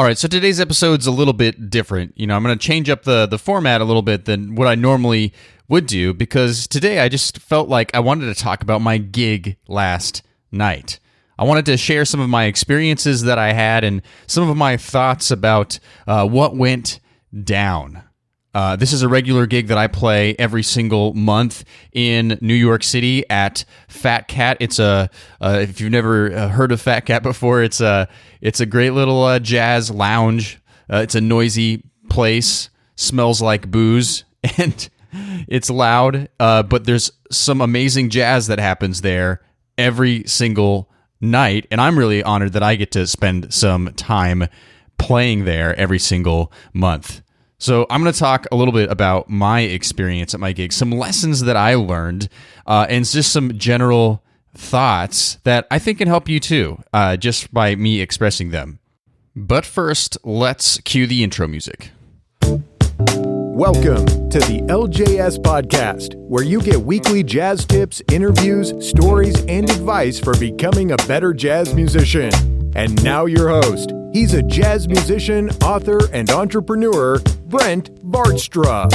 All right, so today's episode's a little bit different. I'm going to change up the format a little bit than what I normally would do, because today I just felt like I wanted to talk about my gig last night. I wanted to share some of my experiences that I had and some of my thoughts about what went down. This is a regular gig that I play every single month in New York City at Fat Cat. It's if you've never heard of Fat Cat before, it's a great little jazz lounge. It's a noisy place, smells like booze, and it's loud. But there's some amazing jazz that happens there every single night, and I'm really honored that I get to spend some time playing there every single month. So I'm going to talk a little bit about my experience at my gig, some lessons that I learned, and just some general thoughts that I think can help you too, just by me expressing them. But first, let's cue the intro music. Welcome to the LJS podcast, where you get weekly jazz tips, interviews, stories, and advice for becoming a better jazz musician. And now your host. He's a jazz musician, author, and entrepreneur, Brent Vaartstra.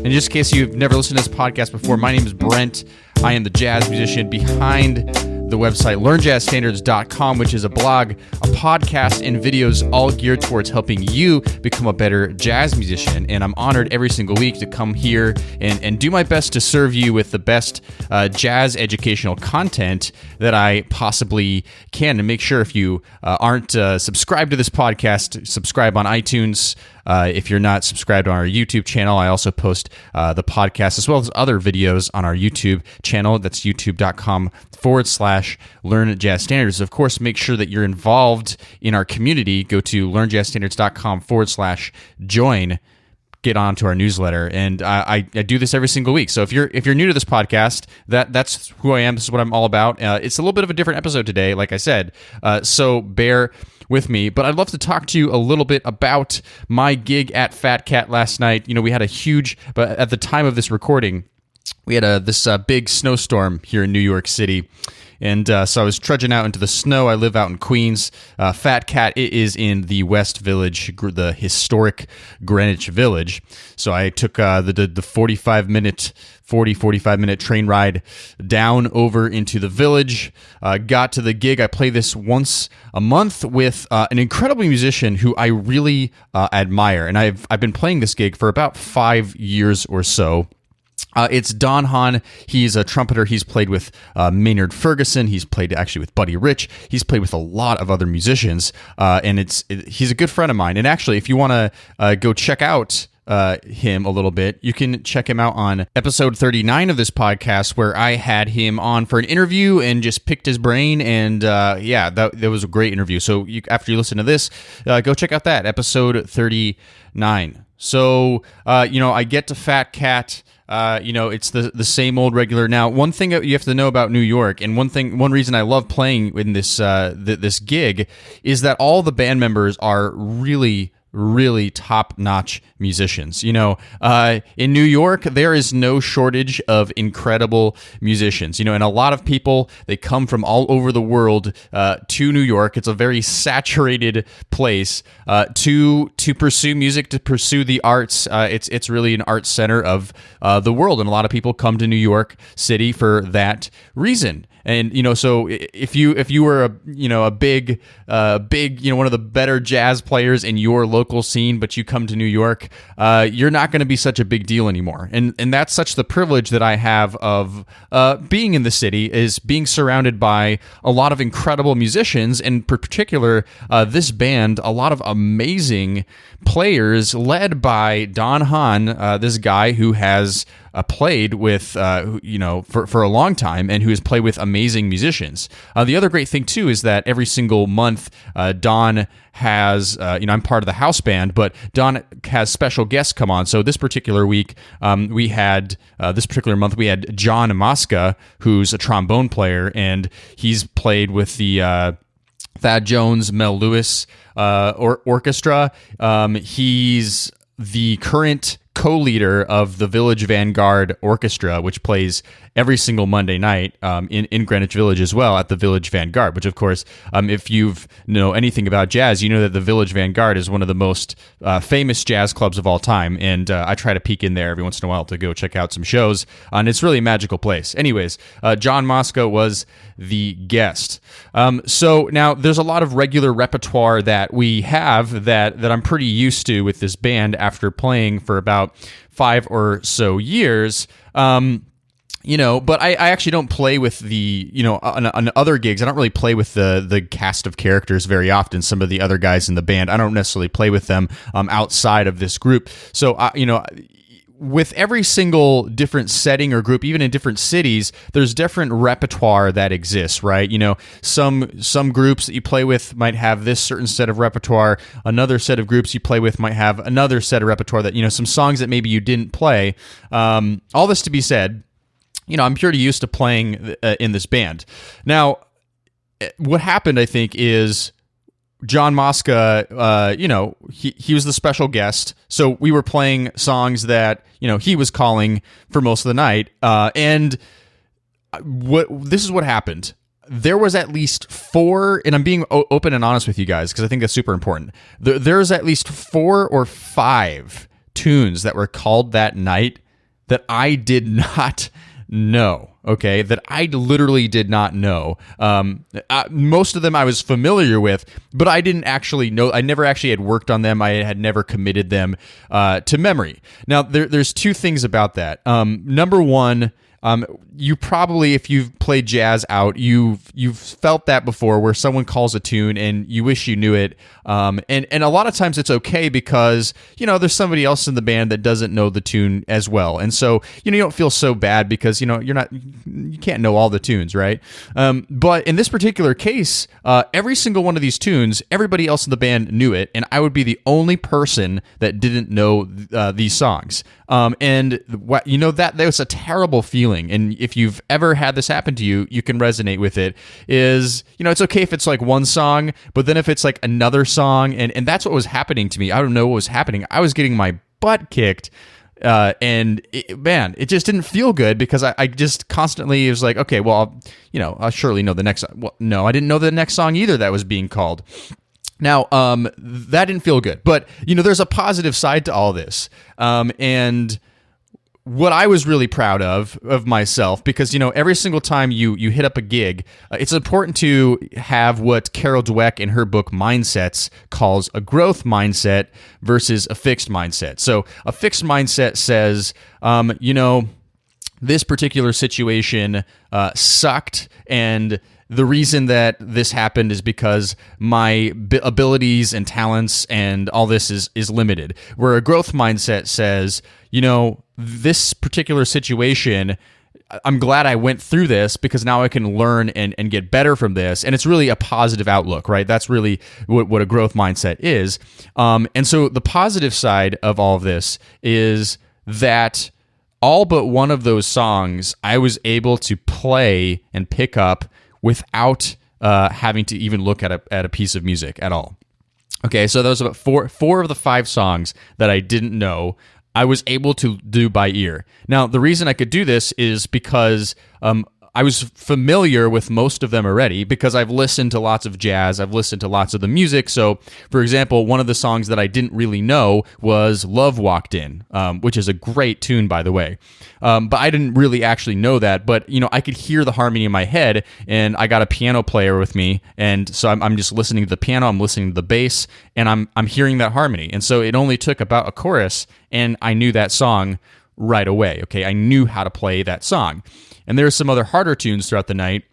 And just in case you've never listened to this podcast before, my name is Brent. I am the jazz musician behind the website LearnJazzStandards.com, which is a blog, a podcast, and videos all geared towards helping you become a better jazz musician. And I'm honored every single week to come here and do my best to serve you with the best jazz educational content that I possibly can. And make sure if you aren't subscribed to this podcast, subscribe on iTunes. If you're not subscribed on our YouTube channel, I also post the podcast as well as other videos on our YouTube channel. That's youtube.com/Learn Jazz Standards. Of course, make sure that you're involved in our community. Go to learnjazzstandards.com/join. Get on to our newsletter, and I do this every single week. So if you're new to this podcast, that's who I am. This is what I'm all about. It's a little bit of a different episode today, like I said. So bear with me, but I'd love to talk to you a little bit about my gig at Fat Cat last night. We had a huge, but at the time of this recording, we had this big snowstorm here in New York City. And so I was trudging out into the snow. I live out in Queens. Fat Cat, it is in the West Village, the historic Greenwich Village. So I took the 45 minute train ride down over into the village, got to the gig. I play this once a month with an incredible musician who I really admire. And I've been playing this gig for about 5 years or so. It's Don Hahn. He's a trumpeter. He's played with Maynard Ferguson. He's played actually with Buddy Rich. He's played with a lot of other musicians, and he's a good friend of mine. And actually, if you want to go check out him a little bit, you can check him out on episode 39 of this podcast, where I had him on for an interview and just picked his brain. And that was a great interview. So after you listen to this, go check out that episode 39. So I get to Fat Cat. It's the same old regular. Now, one thing that you have to know about New York, and one reason I love playing in this this gig, is that all the band members are really top-notch musicians. In New York, there is no shortage of incredible musicians. And a lot of people, they come from all over the world to New York. It's a very saturated place to pursue music, to pursue the arts. It's really an art center of the world, and a lot of people come to New York City for that reason. And so if you were a big one of the better jazz players in your local scene, but you come to New York, you're not going to be such a big deal anymore. And that's such the privilege that I have of being in the city, is being surrounded by a lot of incredible musicians, and in particular this band, a lot of amazing players led by Don Hahn, this guy who has played with, for a long time, and who has played with amazing musicians. The other great thing, too, is that every single month, Don has, I'm part of the house band, but Don has special guests come on. So this particular week, this particular month, we had John Mosca, who's a trombone player, and he's played with the Thad Jones, Mel Lewis orchestra. He's the current co-leader of the Village Vanguard Orchestra, which plays every single Monday night in Greenwich Village as well at the Village Vanguard, which of course, if you've know anything about jazz, you know that the Village Vanguard is one of the most famous jazz clubs of all time, and I try to peek in there every once in a while to go check out some shows, and it's really a magical place. Anyways, John Mosca was the guest. So now there's a lot of regular repertoire that we have that I'm pretty used to with this band after playing for about 5 or so years. But I actually don't play with the, on other gigs, I don't really play with the cast of characters very often. Some of the other guys in the band, I don't necessarily play with them outside of this group. So, with every single different setting or group, even in different cities, there's different repertoire that exists, right? Some groups that you play with might have this certain set of repertoire. Another set of groups you play with might have another set of repertoire that, some songs that maybe you didn't play. All this to be said, I'm pretty used to playing in this band. Now, what happened, I think, is John Mosca, he was the special guest, so we were playing songs that, he was calling for most of the night, and this is what happened. There was at least 4, and I'm being open and honest with you guys, because I think that's super important. There's at least 4 or 5 tunes that were called that night that I did not know, okay, that I literally did not know. Most of them I was familiar with, but I didn't actually know. I never actually had worked on them. I had never committed them to memory. Now, there's 2 things about that. Number one, you probably, if you've played jazz out, you've felt that before, where someone calls a tune and you wish you knew it. And a lot of times it's okay because, there's somebody else in the band that doesn't know the tune as well. And so, you don't feel so bad because, you can't know all the tunes, right? But in this particular case, every single one of these tunes, everybody else in the band knew it, and I would be the only person that didn't know these songs. That was a terrible feeling. And if you've ever had this happen to you, you can resonate with it. It's okay if it's like one song, but then if it's like another song, and that's what was happening to me. I don't know what was happening. I was getting my butt kicked. It just didn't feel good because I just constantly was like, okay, well, I'll surely know the next song. Well, no, I didn't know the next song either that was being called. Now, that didn't feel good, but there's a positive side to all this. And what I was really proud of myself, because, every single time you hit up a gig, it's important to have what Carol Dweck in her book Mindsets calls a growth mindset versus a fixed mindset. So a fixed mindset says, this particular situation sucked, and the reason that this happened is because my abilities and talents and all this is limited. Where a growth mindset says, this particular situation, I'm glad I went through this because now I can learn and get better from this. And it's really a positive outlook, right? That's really what a growth mindset is. And so the positive side of all of this is that all but one of those songs I was able to play and pick up without having to even look at a piece of music at all. Okay, so those are about four of the 5 songs that I didn't know I was able to do by ear. Now, the reason I could do this is because I was familiar with most of them already because I've listened to lots of jazz. I've listened to lots of the music. So, for example, one of the songs that I didn't really know was Love Walked In, which is a great tune, by the way. But I didn't really actually know that. But, I could hear the harmony in my head, and I got a piano player with me. And so I'm just listening to the piano, I'm listening to the bass, and I'm hearing that harmony. And so it only took about a chorus, and I knew that song right away. Okay, I knew how to play that song. And there were some other harder tunes throughout the night,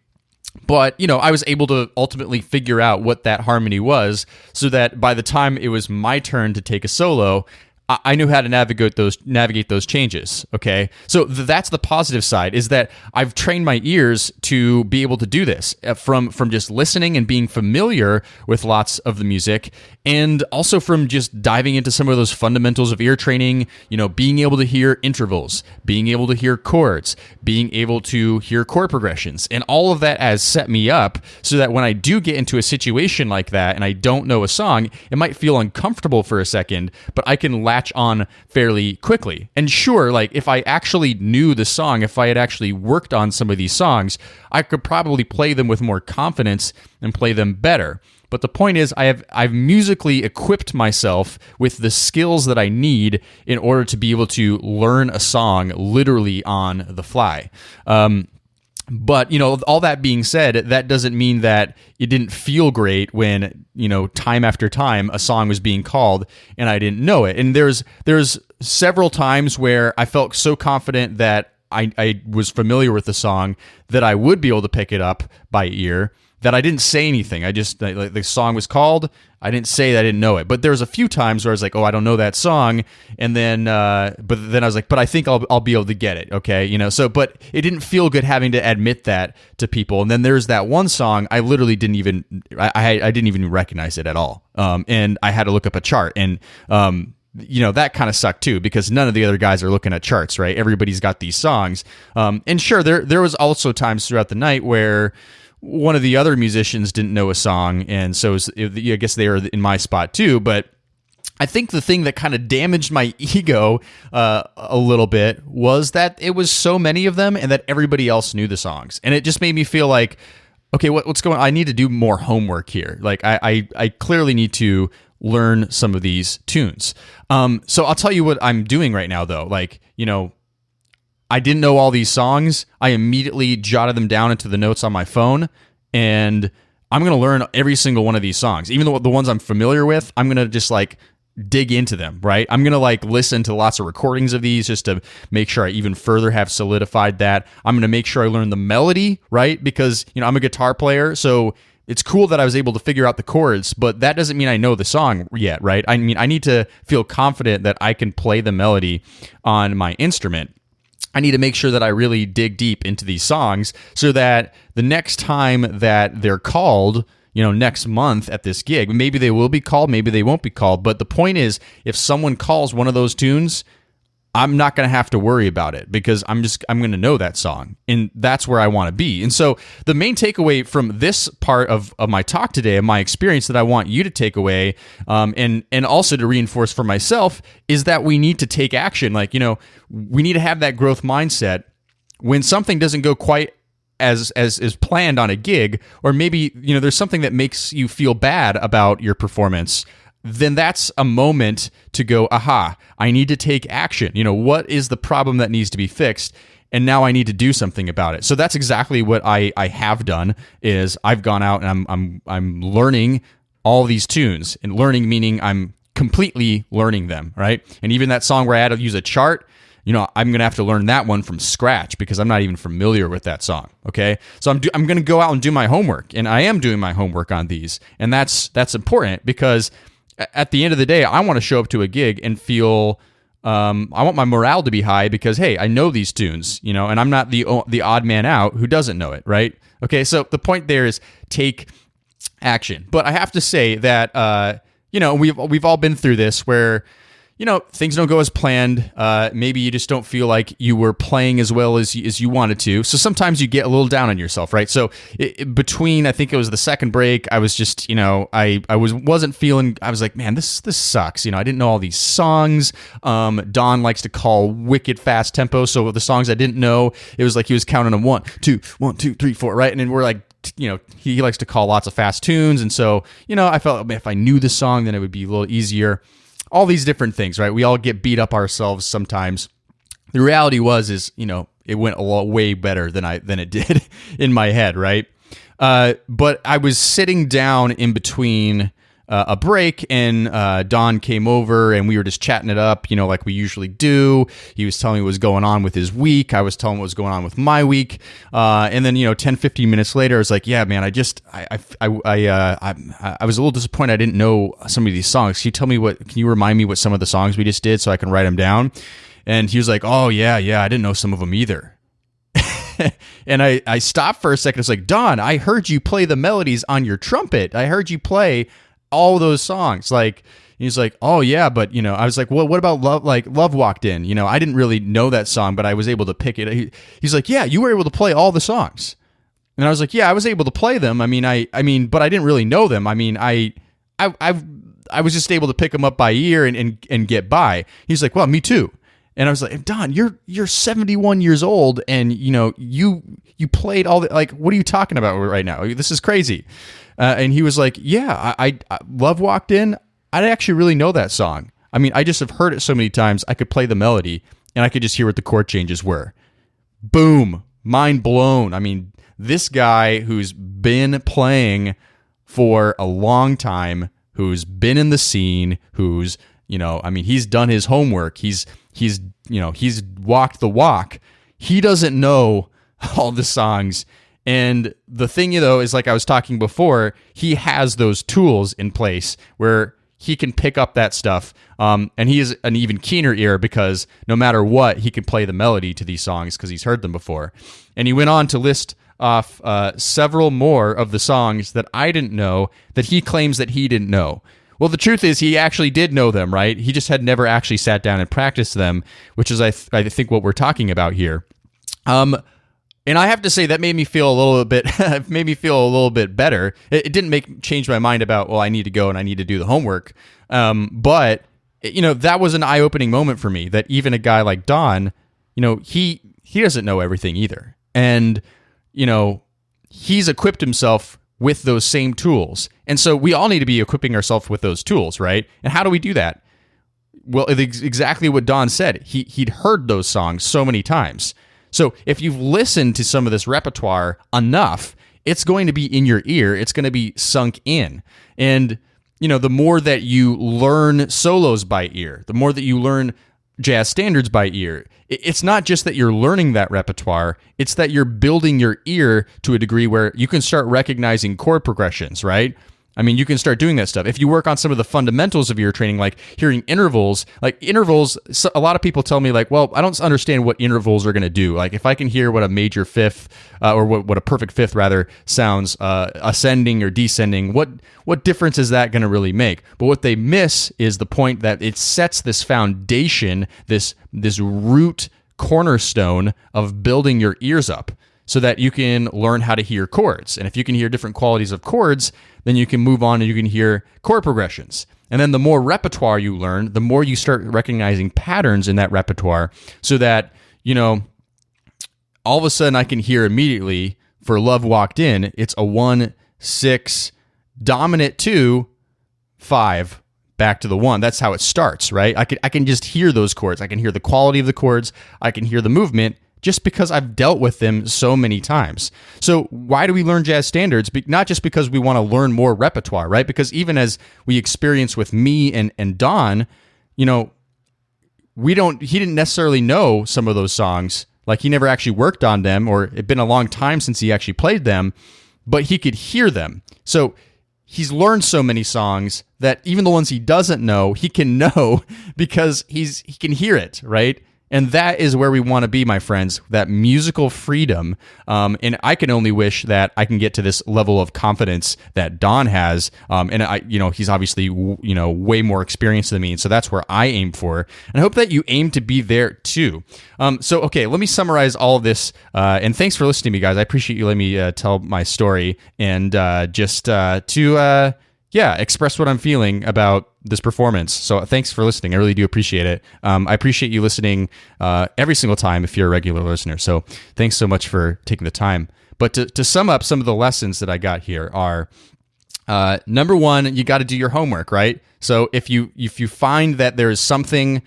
but, I was able to ultimately figure out what that harmony was so that by the time it was my turn to take a solo, I knew how to navigate those changes, okay? So that's the positive side, is that I've trained my ears to be able to do this from just listening and being familiar with lots of the music, and also from just diving into some of those fundamentals of ear training, being able to hear intervals, being able to hear chords, being able to hear chord progressions, and all of that has set me up so that when I do get into a situation like that and I don't know a song, it might feel uncomfortable for a second, but I can latch catch on fairly quickly. And sure, like if I actually knew the song, if I had actually worked on some of these songs, I could probably play them with more confidence and play them better. But the point is, I've musically equipped myself with the skills that I need in order to be able to learn a song literally on the fly. But, all that being said, that doesn't mean that it didn't feel great when, time after time a song was being called and I didn't know it. And there's several times where I felt so confident that I was familiar with the song that I would be able to pick it up by ear, that I didn't say anything. I just, like, the song was called, I didn't say that I didn't know it. But there was a few times where I was like, oh, I don't know that song. And then, but then I was like, but I think I'll be able to get it. Okay. But it didn't feel good having to admit that to people. And then there's that one song, I literally didn't even, I didn't even recognize it at all. And I had to look up a chart, and, that kind of sucked too, because none of the other guys are looking at charts, right? Everybody's got these songs. And sure, there was also times throughout the night where one of the other musicians didn't know a song, and so I guess they were in my spot too. But I think the thing that kind of damaged my ego a little bit was that it was so many of them, and that everybody else knew the songs, and it just made me feel like, okay, what's going on? I need to do more homework here. Like I clearly need to learn some of these tunes. So I'll tell you what I'm doing right now, though. Like, I didn't know all these songs. I immediately jotted them down into the notes on my phone, and I'm going to learn every single one of these songs. Even the ones I'm familiar with, I'm going to just like dig into them, right? I'm going to like listen to lots of recordings of these just to make sure I even further have solidified that. I'm going to make sure I learn the melody, right? Because, I'm a guitar player, so it's cool that I was able to figure out the chords, but that doesn't mean I know the song yet, right? I mean, I need to feel confident that I can play the melody on my instrument. I need to make sure that I really dig deep into these songs so that the next time that they're called, next month at this gig, maybe they will be called, maybe they won't be called. But the point is, if someone calls one of those tunes, I'm not going to have to worry about it, because I'm going to know that song, and that's where I want to be. And so the main takeaway from this part of my talk today, of my experience, that I want you to take away, and also to reinforce for myself, is that we need to take action. Like, we need to have that growth mindset when something doesn't go quite as planned on a gig, or maybe, there's something that makes you feel bad about your performance. Then that's a moment to go, aha, I need to take action. What is the problem that needs to be fixed? And now I need to do something about it. So that's exactly what I have done. Is I've gone out and I'm learning all these tunes, and learning meaning I'm completely learning them, right? And even that song where I had to use a chart, I'm going to have to learn that one from scratch, because I'm not even familiar with that song, okay? So I'm going to go out and do my homework, and I am doing my homework on these. And that's important, because at the end of the day, I want to show up to a gig and feel, I want my morale to be high, because, hey, I know these tunes, and I'm not the odd man out who doesn't know it, right? Okay, so the point there is take action. But I have to say that, we've all been through this where, things don't go as planned. Maybe you just don't feel like you were playing as well as you wanted to. So sometimes you get a little down on yourself, right? So between, I think it was the second break, I was just, I wasn't feeling. I was like, man, this sucks. I didn't know all these songs. Don likes to call wicked fast tempo. So the songs I didn't know, it was like he was counting them 1, 2, 1, 2, 3, 4, right? And then we're like, he likes to call lots of fast tunes, and so I felt if I knew the song, then it would be a little easier. All these different things, right? We all get beat up ourselves sometimes. The reality is, it went a lot way better than it did in my head, right? But I was sitting down in between a break, and Don came over, and we were just chatting it up, like we usually do. He was telling me what was going on with his week. I was telling him what was going on with my week. And then, 10, 15 minutes later, I was like, yeah, man, I was a little disappointed I didn't know some of these songs. Can you remind me what some of the songs we just did so I can write them down? And he was like, oh, yeah, I didn't know some of them either. And I stopped for a second. I was like, Don, I heard you play the melodies on your trumpet. I heard you play all those songs. Like, he's like, oh yeah, but I was like, well, what about Love? Like, Love Walked In. I didn't really know that song, but I was able to pick it. He's like, yeah, you were able to play all the songs. And I was like, yeah, I was able to play them. I mean, but I didn't really know them. I mean, I I was just able to pick them up by ear and get by. He's like, well, me too. And I was like, Don, you're 71 years old, and you played all the, like, what are you talking about right now? This is crazy. And he was like, yeah, I Love Walked In. I actually really know that song. I mean, I just have heard it so many times. I could play the melody, and I could just hear what the chord changes were. Boom, mind blown. I mean, this guy who's been playing for a long time, who's been in the scene, who's he's done his homework. He's walked the walk. He doesn't know all the songs. And the thing, is like I was talking before, he has those tools in place where he can pick up that stuff. And he has an even keener ear because no matter what, he can play the melody to these songs because he's heard them before. And he went on to list off several more of the songs that I didn't know that he claims that he didn't know. Well, the truth is he actually did know them, right? He just had never actually sat down and practiced them, which is, I think, what we're talking about here. And I have to say that made me feel a little bit better. It didn't change my mind about, well, I need to go and I need to do the homework. But that was an eye-opening moment for me that even a guy like Don, he doesn't know everything either. And, he's equipped himself with those same tools. And so we all need to be equipping ourselves with those tools, right? And how do we do that? Well, it's exactly what Don said. He'd heard those songs so many times. So if you've listened to some of this repertoire enough, it's going to be in your ear. It's going to be sunk in. And, the more that you learn solos by ear, the more that you learn jazz standards by ear, it's not just that you're learning that repertoire, it's that you're building your ear to a degree where you can start recognizing chord progressions, right? I mean, you can start doing that stuff. If you work on some of the fundamentals of ear training, like hearing intervals, a lot of people tell me like, well, I don't understand what intervals are going to do. Like if I can hear what a major fifth or what a perfect fifth rather sounds ascending or descending, what difference is that going to really make? But what they miss is the point that it sets this foundation, this root cornerstone of building your ears up, so that you can learn how to hear chords. And if you can hear different qualities of chords, then you can move on and you can hear chord progressions. And then the more repertoire you learn, the more you start recognizing patterns in that repertoire, so that, all of a sudden I can hear immediately for Love Walked In, it's a 1-6 dominant 2 5 back to the 1. That's how it starts, right? I can just hear those chords. I can hear the quality of the chords. I can hear the movement, just because I've dealt with them so many times. So why do we learn jazz standards? Not just because we want to learn more repertoire, right? Because even as we experience with me and Don, he didn't necessarily know some of those songs. Like he never actually worked on them, or it'd been a long time since he actually played them, but he could hear them. So he's learned so many songs that even the ones he doesn't know, he can know because he can hear it, right? And that is where we want to be, my friends, that musical freedom. And I can only wish that I can get to this level of confidence that Don has. And he's obviously, way more experienced than me. And so that's where I aim for. And I hope that you aim to be there too. Okay, let me summarize all of this. And thanks for listening to me, guys. I appreciate you letting me tell my story and express what I'm feeling about this performance. So thanks for listening. I really do appreciate it. I appreciate you listening every single time if you're a regular listener. So thanks so much for taking the time. But to sum up some of the lessons that I got here are, number one, you got to do your homework, right? So if you find that there is something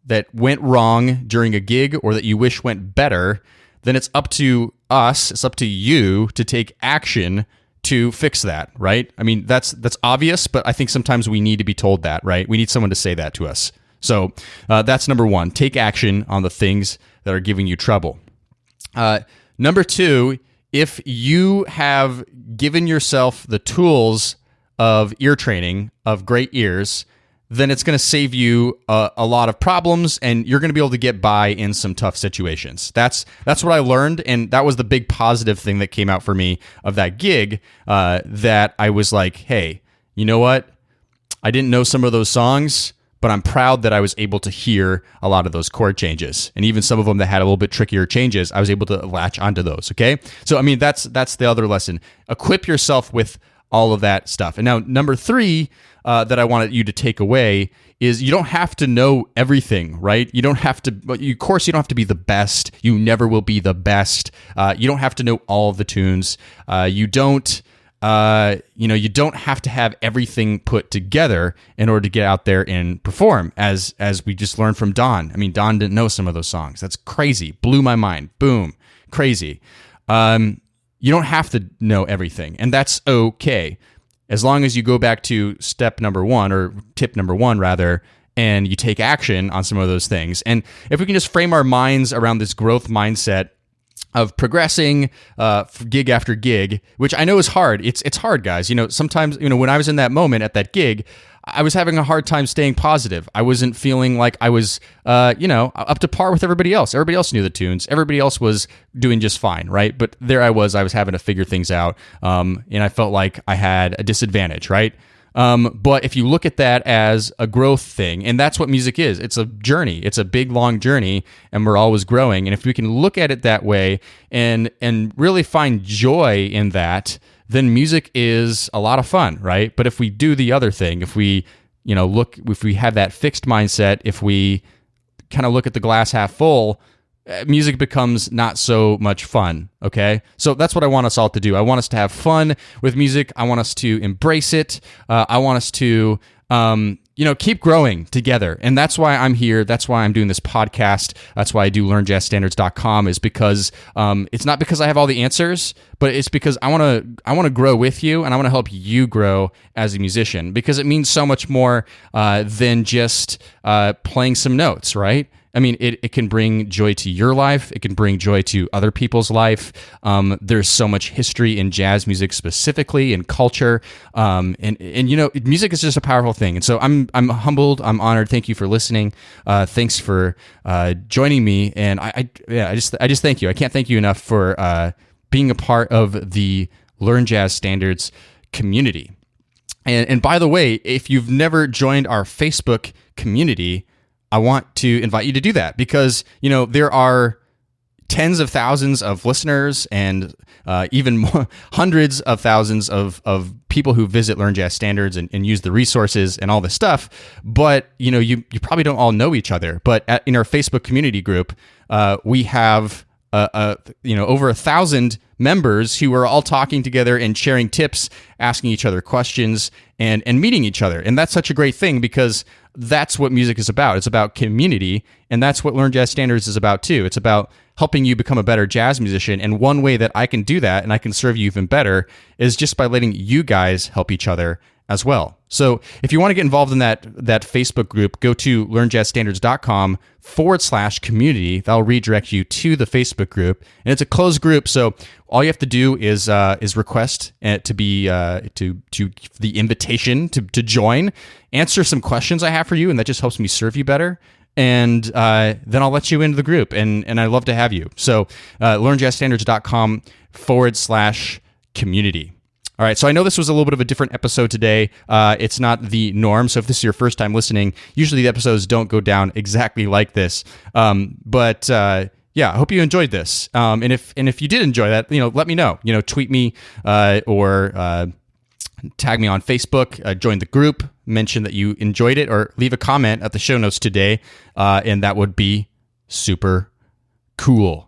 that went wrong during a gig or that you wish went better, then it's up to us, it's up to you to take action to fix that, right? I mean, that's obvious, but I think sometimes we need to be told that, right? We need someone to say that to us. So that's number one. Take action on the things that are giving you trouble. Number two, if you have given yourself the tools of ear training, of great ears, then it's going to save you a lot of problems, and you're going to be able to get by in some tough situations. That's what I learned, and that was the big positive thing that came out for me of that gig, that I was like, hey, you know what? I didn't know some of those songs, but I'm proud that I was able to hear a lot of those chord changes. And even some of them that had a little bit trickier changes, I was able to latch onto those, okay? So, I mean, that's the other lesson. Equip yourself with all of that stuff. And now number 3 that I wanted you to take away is you don't have to know everything, right? You don't have to, of course, you don't have to be the best. You never will be the best. You don't have to know all of the tunes. You don't have to have everything put together in order to get out there and perform, as we just learned from Don. I mean, Don didn't know some of those songs. That's crazy. Blew my mind. Boom. Crazy. You don't have to know everything, and that's okay. As long as you go back to step number 1, or tip number 1 rather, and you take action on some of those things. And if we can just frame our minds around this growth mindset of progressing gig after gig, which I know is hard. It's hard, guys. Sometimes, when I was in that moment at that gig, I was having a hard time staying positive. I wasn't feeling like I was, up to par with everybody else. Everybody else knew the tunes. Everybody else was doing just fine, right? But there I was having to figure things out, and I felt like I had a disadvantage, right? But if you look at that as a growth thing, and that's what music is, it's a journey. It's a big, long journey, and we're always growing. And if we can look at it that way and really find joy in that, then music is a lot of fun, right? But if we do the other thing, if we have that fixed mindset, if we kind of look at the glass half full, music becomes not so much fun, okay? So that's what I want us all to do. I want us to have fun with music. I want us to embrace it. I want us to, keep growing together. And that's why I'm here. That's why I'm doing this podcast. That's why I do LearnJazzStandards.com, is because it's not because I have all the answers, but it's because I want to grow with you, and I want to help you grow as a musician, because it means so much more than just playing some notes, right? I mean, it can bring joy to your life. It can bring joy to other people's life. There's so much history in jazz music specifically, and culture. And music is just a powerful thing. And so I'm humbled. I'm honored. Thank you for listening. Thanks for joining me. And I just thank you. I can't thank you enough for being a part of the Learn Jazz Standards community. And by the way, if you've never joined our Facebook community, I want to invite you to do that, because, there are tens of thousands of listeners and even more, hundreds of thousands of people who visit Learn Jazz Standards and use the resources and all this stuff. But, you probably don't all know each other. But in our Facebook community group, we have over 1,000 members who are all talking together and sharing tips, asking each other questions, and meeting each other. And that's such a great thing, because that's what music is about. It's about community, and that's what Learn Jazz Standards is about too. It's about helping you become a better jazz musician. And one way that I can do that, and I can serve you even better, is just by letting you guys help each other as well. So if you want to get involved in that Facebook group, go to learnjazzstandards.com/community. That'll redirect you to the Facebook group, and it's a closed group. So all you have to do is request to be to the invitation to join, answer some questions I have for you, and that just helps me serve you better. And then I'll let you into the group, and I'd love to have you. So learnjazzstandards.com/community. All right, so I know this was a little bit of a different episode today. It's not the norm, so if this is your first time listening, usually the episodes don't go down exactly like this. But I hope you enjoyed this. And if you did enjoy that, let me know. Tweet me or tag me on Facebook. Join the group. Mention that you enjoyed it, or leave a comment at the show notes today, and that would be super cool.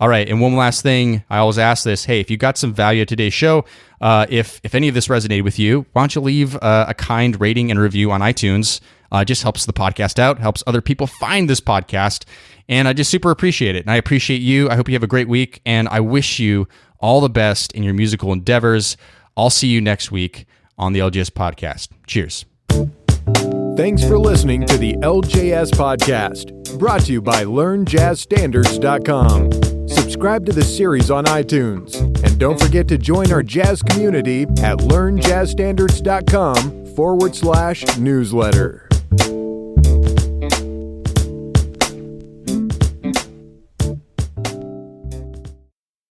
All right, and one last thing, I always ask this, hey, if you got some value at today's show, if any of this resonated with you, why don't you leave a kind rating and review on iTunes? It just helps the podcast out, helps other people find this podcast, and I just super appreciate it. And I appreciate you. I hope you have a great week, and I wish you all the best in your musical endeavors. I'll see you next week on the LJS podcast. Cheers. Thanks for listening to the LJS podcast, brought to you by LearnJazzStandards.com. Subscribe to the series on iTunes, and don't forget to join our jazz community at LearnJazzStandards.com/newsletter.